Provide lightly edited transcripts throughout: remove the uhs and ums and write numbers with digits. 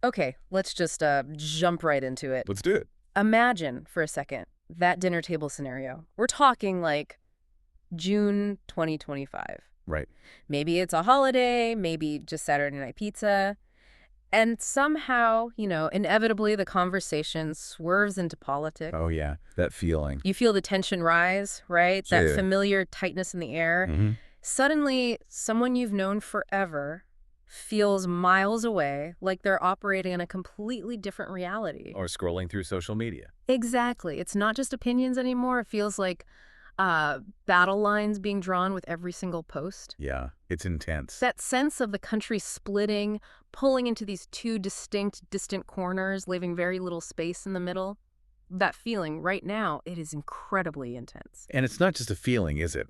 Okay, let's just jump right into it. Let's do it. Imagine for a second that dinner table scenario. We're talking like June 2025. Right. Maybe it's a holiday, maybe just Saturday night pizza. And somehow, inevitably the conversation swerves into politics. Oh, yeah. That feeling. You feel the tension rise, right? That Yeah. familiar tightness in the air. Mm-hmm. Suddenly, someone you've known forever feels miles away, like they're operating in a completely different reality. Or scrolling through social media. Exactly. It's not just opinions anymore. It feels like battle lines being drawn with every single post. Yeah. It's intense. That sense of the country splitting, pulling into these two distinct, distant corners, leaving very little space in the middle. That feeling right now, it is incredibly intense. And it's not just a feeling, is it?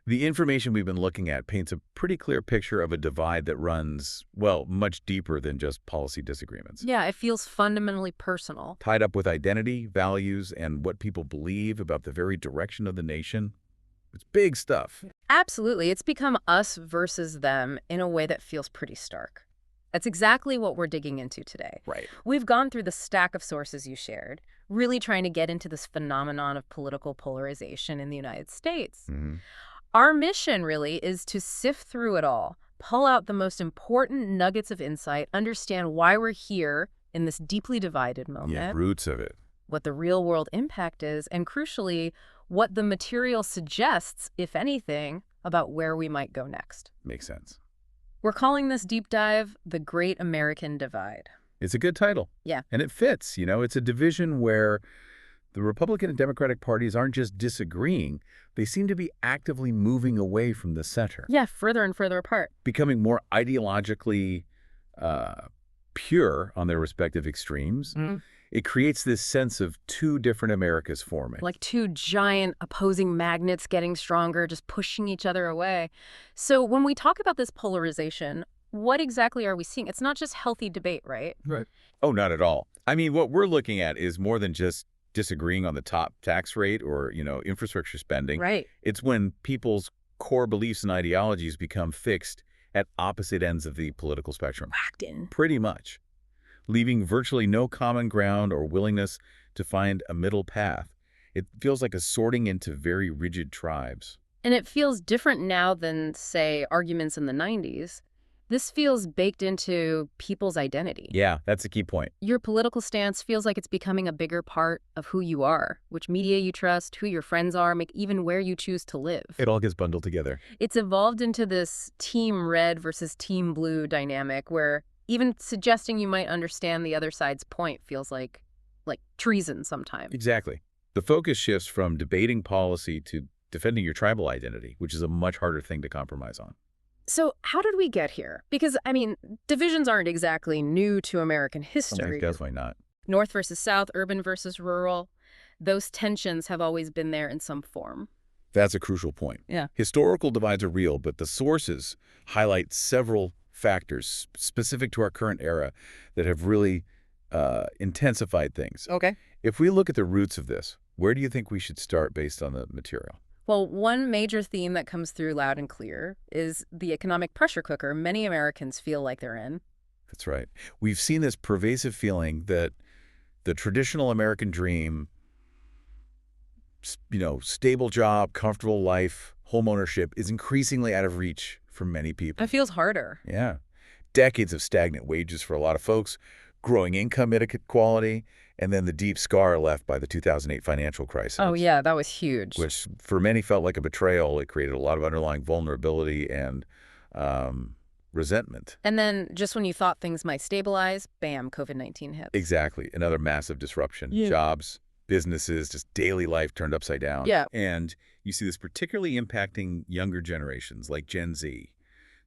The information we've been looking at paints a pretty clear picture of a divide that runs, well, much deeper than just policy disagreements. Yeah, it feels fundamentally personal. Tied up with identity, values, and what people believe about the very direction of the nation. It's big stuff. Absolutely. It's become us versus them in a way that feels pretty stark. That's exactly what we're digging into today. Right. We've gone through the stack of sources you shared, really trying to get into this phenomenon of political polarization in the United States. Mm-hmm. Our mission really is to sift through it all, pull out the most important nuggets of insight, understand why we're here in this deeply divided moment, Yeah, roots of it. what the real world impact is, and crucially, what the material suggests, if anything, about where we might go next. Makes sense. We're calling this deep dive The Great American Divide. It's a good title. Yeah. And it fits. It's a division where the Republican and Democratic parties aren't just disagreeing, they seem to be actively moving away from the center. Yeah, further and further apart. Becoming more ideologically pure on their respective extremes. Mm. It creates this sense of two different Americas forming. Like two giant opposing magnets getting stronger, just pushing each other away. So when we talk about this polarization, what exactly are we seeing? It's not just healthy debate, right? Right. Oh, not at all. I mean, what we're looking at is more than just disagreeing on the top tax rate or, infrastructure spending. Right. It's when people's core beliefs and ideologies become fixed at opposite ends of the political spectrum. Whacked in. Pretty much. Leaving virtually no common ground or willingness to find a middle path. It feels like a sorting into very rigid tribes. And it feels different now than, say, arguments in the 90s. This feels baked into people's identity. Yeah, that's a key point. Your political stance feels like it's becoming a bigger part of who you are, which media you trust, who your friends are, even where you choose to live. It all gets bundled together. It's evolved into this team red versus team blue dynamic where even suggesting you might understand the other side's point feels like treason sometimes. Exactly. The focus shifts from debating policy to defending your tribal identity, which is a much harder thing to compromise on. So how did we get here? Because, divisions aren't exactly new to American history. Definitely not. North versus South, urban versus rural, those tensions have always been there in some form. That's a crucial point. Yeah. Historical divides are real, but the sources highlight several factors specific to our current era that have really intensified things. Okay. If we look at the roots of this, where do you think we should start based on the material? Well, one major theme that comes through loud and clear is the economic pressure cooker many Americans feel like they're in. That's right. We've seen this pervasive feeling that the traditional American dream, stable job, comfortable life, home ownership is increasingly out of reach for many people. It feels harder. Yeah. Decades of stagnant wages for a lot of folks, growing income inequality, and then the deep scar left by the 2008 financial crisis. Oh, yeah, that was huge. Which for many felt like a betrayal. It created a lot of underlying vulnerability and resentment. And then just when you thought things might stabilize, bam, COVID-19 hits. Exactly. Another massive disruption. Yeah. Jobs, businesses, just daily life turned upside down. Yeah. And you see this particularly impacting younger generations like Gen Z.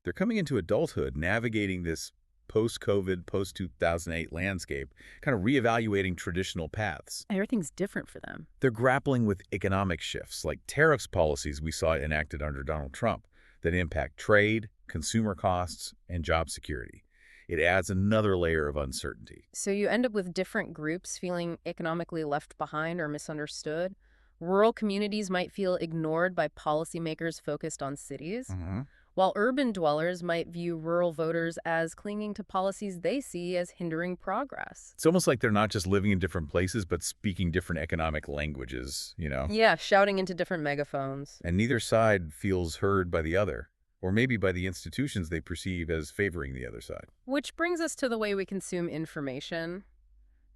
They're coming into adulthood, navigating this post-COVID, post-2008 landscape, kind of reevaluating traditional paths. Everything's different for them. They're grappling with economic shifts, like tariffs policies we saw enacted under Donald Trump that impact trade, consumer costs, and job security. It adds another layer of uncertainty. So you end up with different groups feeling economically left behind or misunderstood. Rural communities might feel ignored by policymakers focused on cities. Mm-hmm. while urban dwellers might view rural voters as clinging to policies they see as hindering progress. It's almost like they're not just living in different places, but speaking different economic languages. Yeah, shouting into different megaphones. And neither side feels heard by the other, or maybe by the institutions they perceive as favoring the other side. Which brings us to the way we consume information.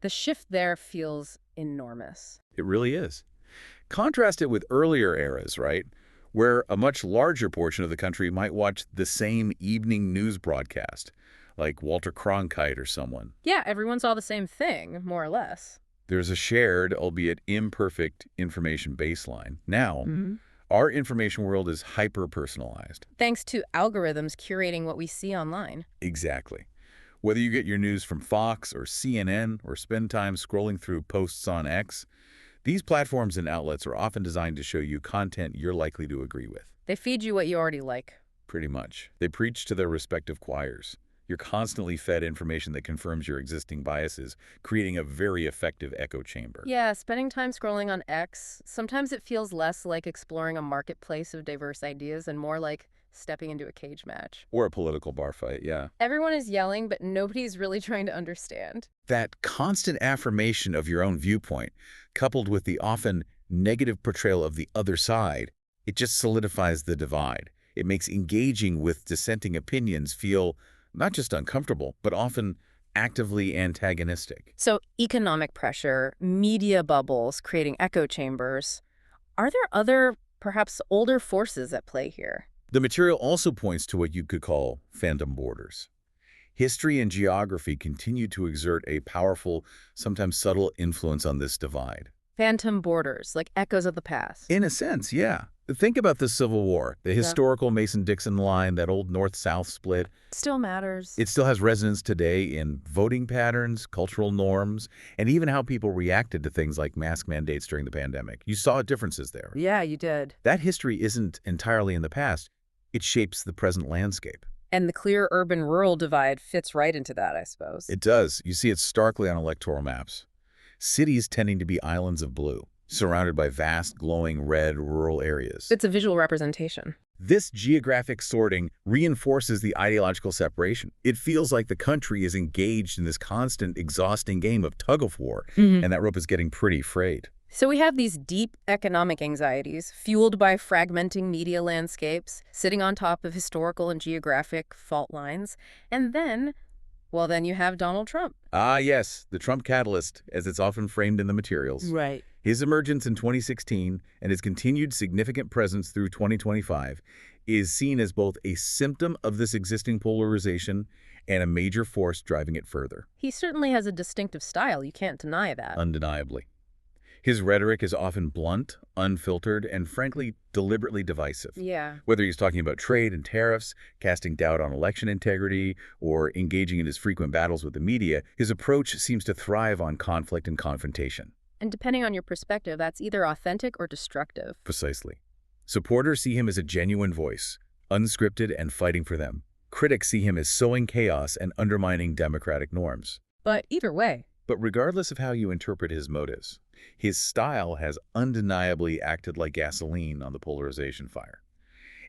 The shift there feels enormous. It really is. Contrast it with earlier eras, right? Where a much larger portion of the country might watch the same evening news broadcast, like Walter Cronkite or someone. Yeah, everyone saw the same thing, more or less. There's a shared, albeit imperfect, information baseline. Now, Hmm. our information world is hyper-personalized. Thanks to algorithms curating what we see online. Exactly. Whether you get your news from Fox or CNN or spend time scrolling through posts on X, these platforms and outlets are often designed to show you content you're likely to agree with. They feed you what you already like. Pretty much. They preach to their respective choirs. You're constantly fed information that confirms your existing biases, creating a very effective echo chamber. Yeah, spending time scrolling on X, sometimes it feels less like exploring a marketplace of diverse ideas and more like stepping into a cage match. Or a political bar fight, yeah. Everyone is yelling, but nobody's really trying to understand. That constant affirmation of your own viewpoint, coupled with the often negative portrayal of the other side, it just solidifies the divide. It makes engaging with dissenting opinions feel not just uncomfortable, but often actively antagonistic. So, economic pressure, media bubbles creating echo chambers. Are there other, perhaps older forces at play here? The material also points to what you could call phantom borders. History and geography continue to exert a powerful, sometimes subtle influence on this divide. Phantom borders, like echoes of the past. In a sense, yeah. Think about the Civil War, the historical Mason-Dixon line, that old North-South split. Still matters. It still has resonance today in voting patterns, cultural norms, and even how people reacted to things like mask mandates during the pandemic. You saw differences there. Yeah, you did. That history isn't entirely in the past. It shapes the present landscape. And the clear urban-rural divide fits right into that, I suppose. It does. You see it starkly on electoral maps. Cities tending to be islands of blue, surrounded by vast, glowing red rural areas. It's a visual representation. This geographic sorting reinforces the ideological separation. It feels like the country is engaged in this constant, exhausting game of tug-of-war, and that rope is getting pretty frayed. So we have these deep economic anxieties, fueled by fragmenting media landscapes, sitting on top of historical and geographic fault lines, and then you have Donald Trump. Ah, yes, the Trump catalyst, as it's often framed in the materials. Right. His emergence in 2016 and his continued significant presence through 2025 is seen as both a symptom of this existing polarization and a major force driving it further. He certainly has a distinctive style, you can't deny that. Undeniably. His rhetoric is often blunt, unfiltered, and frankly, deliberately divisive. Yeah. Whether he's talking about trade and tariffs, casting doubt on election integrity, or engaging in his frequent battles with the media, his approach seems to thrive on conflict and confrontation. And depending on your perspective, that's either authentic or destructive. Precisely. Supporters see him as a genuine voice, unscripted and fighting for them. Critics see him as sowing chaos and undermining democratic norms. But either way. But regardless of how you interpret his motives, his style has undeniably acted like gasoline on the polarization fire.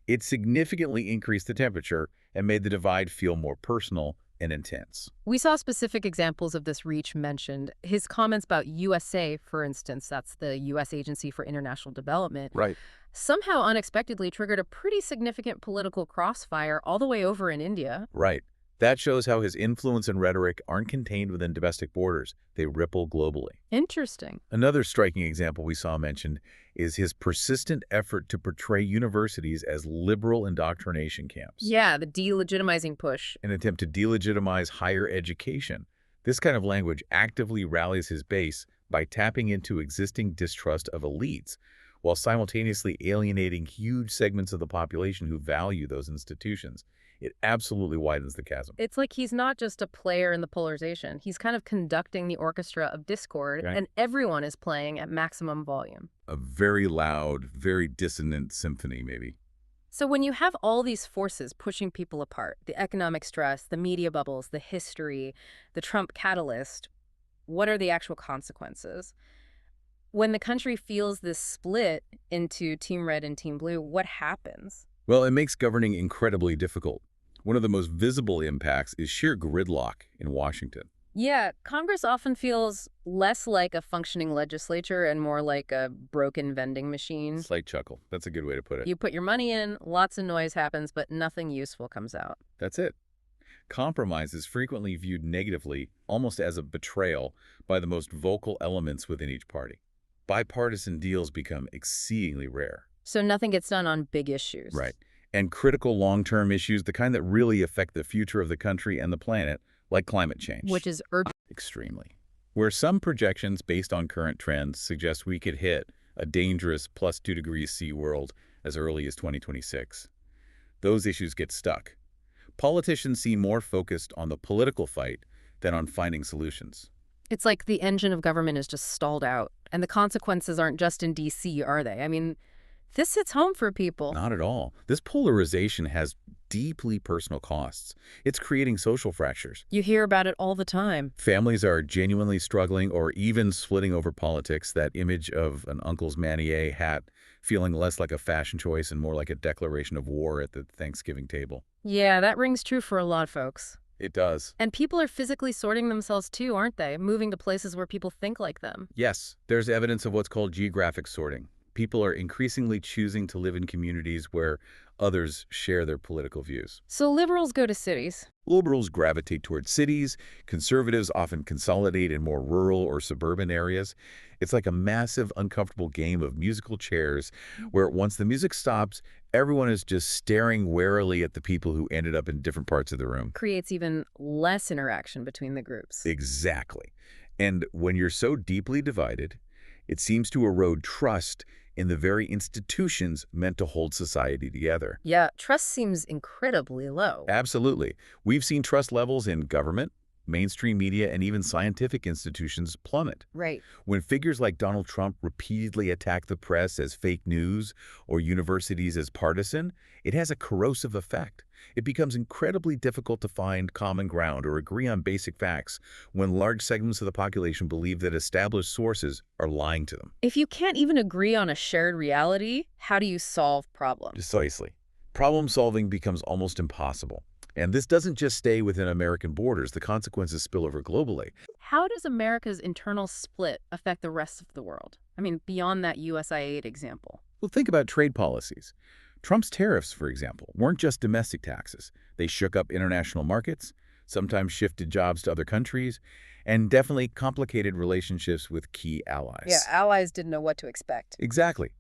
It significantly increased the temperature and made the divide feel more personal and intense. We saw specific examples of this reach mentioned. His comments about USA, for instance, that's the U.S. Agency for International Development, Right. somehow unexpectedly triggered a pretty significant political crossfire all the way over in India. Right. That shows how his influence and rhetoric aren't contained within domestic borders. They ripple globally. Interesting. Another striking example we saw mentioned is his persistent effort to portray universities as liberal indoctrination camps. Yeah, the delegitimizing push. An attempt to delegitimize higher education. This kind of language actively rallies his base by tapping into existing distrust of elites, while simultaneously alienating huge segments of the population who value those institutions. It absolutely widens the chasm. It's like he's not just a player in the polarization. He's kind of conducting the orchestra of discord, Right. and everyone is playing at maximum volume. A very loud, very dissonant symphony, maybe. So when you have all these forces pushing people apart, the economic stress, the media bubbles, the history, the Trump catalyst, what are the actual consequences? When the country feels this split into Team Red and Team Blue, what happens? Well, it makes governing incredibly difficult. One of the most visible impacts is sheer gridlock in Washington. Yeah, Congress often feels less like a functioning legislature and more like a broken vending machine. Slight chuckle. That's a good way to put it. You put your money in, lots of noise happens, but nothing useful comes out. That's it. Compromise is frequently viewed negatively, almost as a betrayal, by the most vocal elements within each party. Bipartisan deals become exceedingly rare. So nothing gets done on big issues. Right. And critical long-term issues, the kind that really affect the future of the country and the planet, like climate change. Which is urgent. Extremely. Where some projections based on current trends suggest we could hit a dangerous plus 2 degrees C world as early as 2026. Those issues get stuck. Politicians seem more focused on the political fight than on finding solutions. It's like the engine of government is just stalled out, and the consequences aren't just in D.C., are they? I mean, this hits home for people. Not at all. This polarization has deeply personal costs. It's creating social fractures. You hear about it all the time. Families are genuinely struggling or even splitting over politics. That image of an uncle's Manier hat feeling less like a fashion choice and more like a declaration of war at the Thanksgiving table. Yeah, that rings true for a lot of folks. It does. And people are physically sorting themselves too, aren't they? Moving to places where people think like them. Yes, there's evidence of what's called geographic sorting. People are increasingly choosing to live in communities where others share their political views. So liberals go to cities. Liberals gravitate towards cities. Conservatives often consolidate in more rural or suburban areas. It's like a massive, uncomfortable game of musical chairs where once the music stops, everyone is just staring warily at the people who ended up in different parts of the room. Creates even less interaction between the groups. Exactly. And when you're so deeply divided, it seems to erode trust in the very institutions meant to hold society together. Yeah, trust seems incredibly low. Absolutely. We've seen trust levels in government, mainstream media, and even scientific institutions plummet. Right. When figures like Donald Trump repeatedly attack the press as fake news or universities as partisan, it has a corrosive effect. It becomes incredibly difficult to find common ground or agree on basic facts when large segments of the population believe that established sources are lying to them. If you can't even agree on a shared reality, how do you solve problems? Precisely. Problem solving becomes almost impossible. And this doesn't just stay within American borders. The consequences spill over globally. How does America's internal split affect the rest of the world? I mean, beyond that USAID example. Well, think about trade policies. Trump's tariffs, for example, weren't just domestic taxes. They shook up international markets, sometimes shifted jobs to other countries, and definitely complicated relationships with key allies. Yeah, allies didn't know what to expect. Exactly.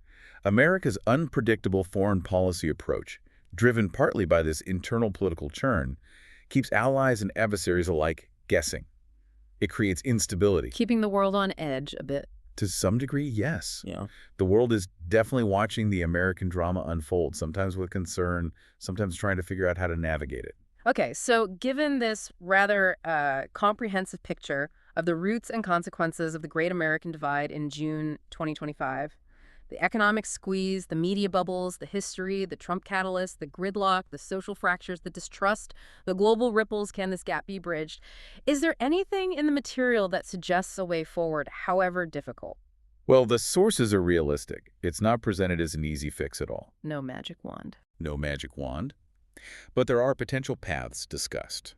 America's unpredictable foreign policy approach, driven partly by this internal political churn, keeps allies and adversaries alike guessing. It creates instability. Keeping the world on edge a bit. To some degree, yes. Yeah. The world is definitely watching the American drama unfold, sometimes with concern, sometimes trying to figure out how to navigate it. Okay, so given this rather comprehensive picture of the roots and consequences of the Great American Divide in June 2025, the economic squeeze, the media bubbles, the history, the Trump catalyst, the gridlock, the social fractures, the distrust, the global ripples, can this gap be bridged? Is there anything in the material that suggests a way forward, however difficult? Well, the sources are realistic. It's not presented as an easy fix at all. No magic wand. No magic wand. But there are potential paths discussed.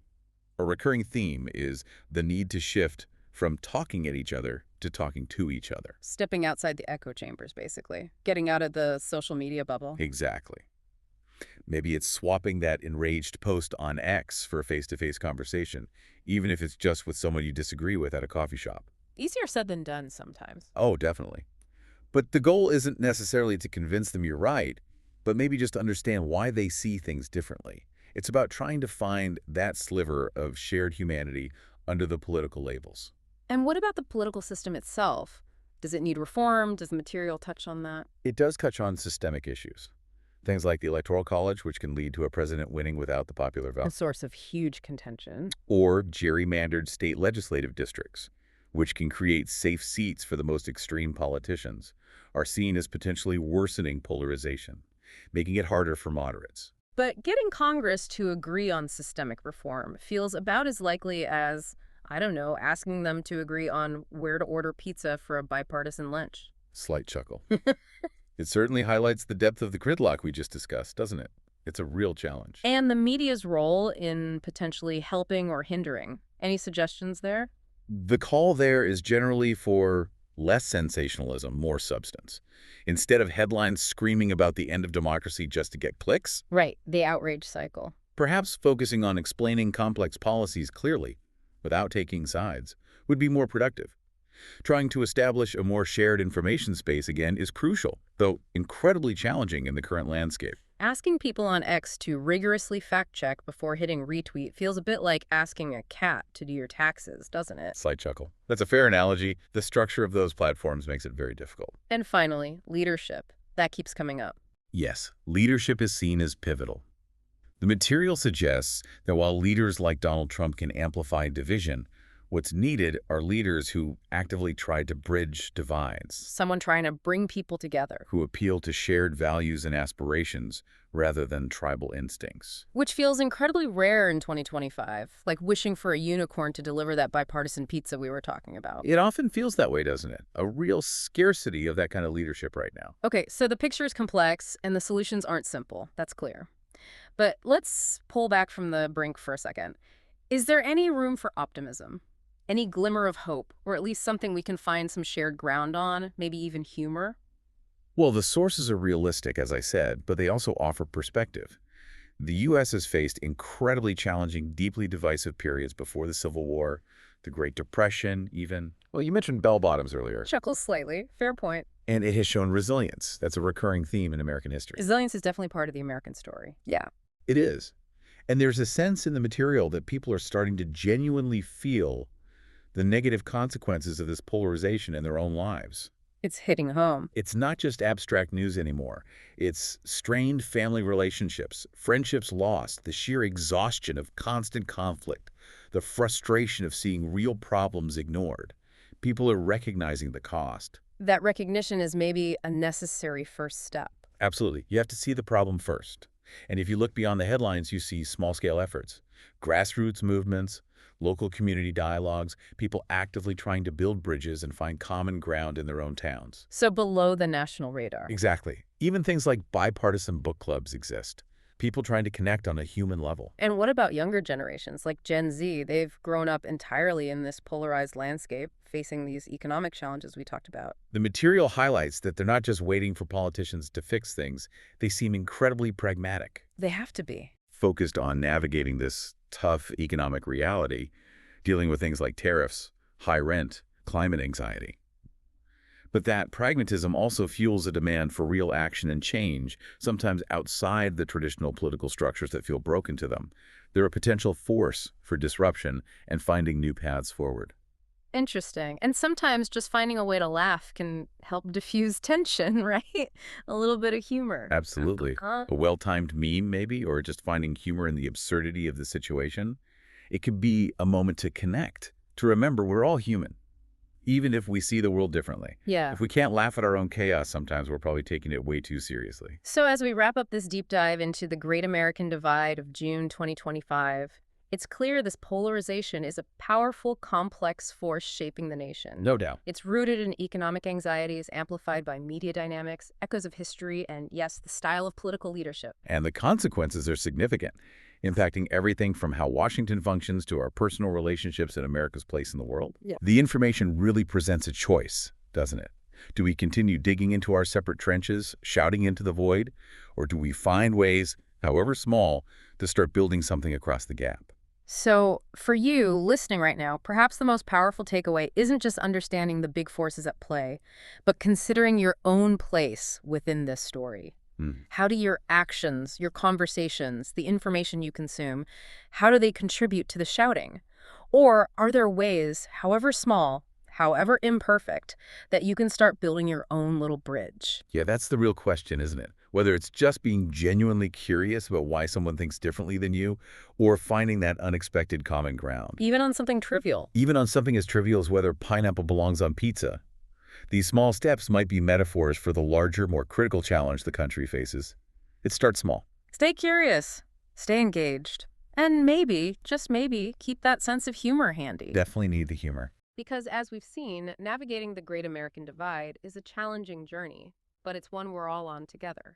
A recurring theme is the need to shift from talking at each other to talking to each other. Stepping outside the echo chambers, basically. Getting out of the social media bubble. Exactly. Maybe it's swapping that enraged post on X for a face-to-face conversation, even if it's just with someone you disagree with at a coffee shop. Easier said than done sometimes. Oh, definitely. But the goal isn't necessarily to convince them you're right, but maybe just to understand why they see things differently. It's about trying to find that sliver of shared humanity under the political labels. And what about the political system itself? Does it need reform? Does the material touch on that? It does touch on systemic issues. Things like the Electoral College, which can lead to a president winning without the popular vote. A source of huge contention. Or gerrymandered state legislative districts, which can create safe seats for the most extreme politicians, are seen as potentially worsening polarization, making it harder for moderates. But getting Congress to agree on systemic reform feels about as likely as, I don't know, asking them to agree on where to order pizza for a bipartisan lunch. Slight chuckle. It certainly highlights the depth of the gridlock we just discussed, doesn't it? It's a real challenge. And the media's role in potentially helping or hindering. Any suggestions there? The call there is generally for less sensationalism, more substance. Instead of headlines screaming about the end of democracy just to get clicks, Right, the outrage cycle. perhaps focusing on explaining complex policies clearly, without taking sides, would be more productive. Trying to establish a more shared information space again is crucial, though incredibly challenging in the current landscape. Asking people on X to rigorously fact-check before hitting retweet feels a bit like asking a cat to do your taxes, doesn't it? Slight chuckle. That's a fair analogy. The structure of those platforms makes it very difficult. And finally, leadership. That keeps coming up. Yes, leadership is seen as pivotal. The material suggests that while leaders like Donald Trump can amplify division, what's needed are leaders who actively try to bridge divides, Someone trying to bring people together, who appeal to shared values and aspirations rather than tribal instincts. which feels incredibly rare in 2025, like wishing for a unicorn to deliver that bipartisan pizza we were talking about. It often feels that way, doesn't it? A real scarcity of that kind of leadership right now. Okay, so the picture is complex and the solutions aren't simple. That's clear. But let's pull back from the brink for a second. Is there any room for optimism? Any glimmer of hope, or at least something we can find some shared ground on, maybe even humor? Well, the sources are realistic, as I said, but they also offer perspective. The U.S. has faced incredibly challenging, deeply divisive periods before the Civil War, the Great Depression, even. Well, you mentioned bell-bottoms earlier. Chuckles slightly. Fair point. And it has shown resilience. That's a recurring theme in American history. Resilience is definitely part of the American story. Yeah. It is. And there's a sense in the material that people are starting to genuinely feel the negative consequences of this polarization in their own lives. It's hitting home. It's not just abstract news anymore. It's strained family relationships, friendships lost, the sheer exhaustion of constant conflict, the frustration of seeing real problems ignored. People are recognizing the cost. That recognition is maybe a necessary first step. Absolutely. You have to see the problem first. And if you look beyond the headlines, you see small-scale efforts, grassroots movements, local community dialogues, people actively trying to build bridges and find common ground in their own towns. So below the national radar. Exactly. Even things like bipartisan book clubs exist. People trying to connect on a human level. And what about younger generations, like Gen Z? They've grown up entirely in this polarized landscape, facing these economic challenges we talked about. The material highlights that they're not just waiting for politicians to fix things. They seem incredibly pragmatic, They have to be. focused on navigating this tough economic reality, dealing with things like tariffs, high rent, climate anxiety. But that pragmatism also fuels a demand for real action and change, sometimes outside the traditional political structures that feel broken to them. They're a potential force for disruption and finding new paths forward. Interesting. And sometimes just finding a way to laugh can help diffuse tension, right? A little bit of humor. Absolutely. Uh, A well-timed meme, maybe, or just finding humor in the absurdity of the situation. It could be a moment to connect, to remember we're all human, even if we see the world differently. yeah. If we can't laugh at our own chaos sometimes, we're probably taking it way too seriously. So as we wrap up this deep dive into the Great American Divide of June 2025, it's clear this polarization is a powerful, complex force shaping the nation. No doubt. It's rooted in economic anxieties, amplified by media dynamics, echoes of history, and yes, the style of political leadership. And the consequences are significant, impacting everything from how Washington functions to our personal relationships and America's place in the world. Yeah. The information really presents a choice, doesn't it? Do we continue digging into our separate trenches, shouting into the void, or do we find ways, however small, to start building something across the gap? So, for you listening right now, perhaps the most powerful takeaway isn't just understanding the big forces at play, but considering your own place within this story. How do your actions, your conversations, the information you consume, how do they contribute to the shouting? Or are there ways, however small, however imperfect, that you can start building your own little bridge? Yeah, that's the real question, isn't it? Whether it's just being genuinely curious about why someone thinks differently than you, or finding that unexpected common ground. Even on something trivial. Even on something as trivial as whether pineapple belongs on pizza. These small steps might be metaphors for the larger, more critical challenge the country faces. It starts small. Stay curious, stay engaged, and maybe, just maybe, keep that sense of humor handy. Definitely need the humor. Because as we've seen, navigating the Great American Divide is a challenging journey, but it's one we're all on together.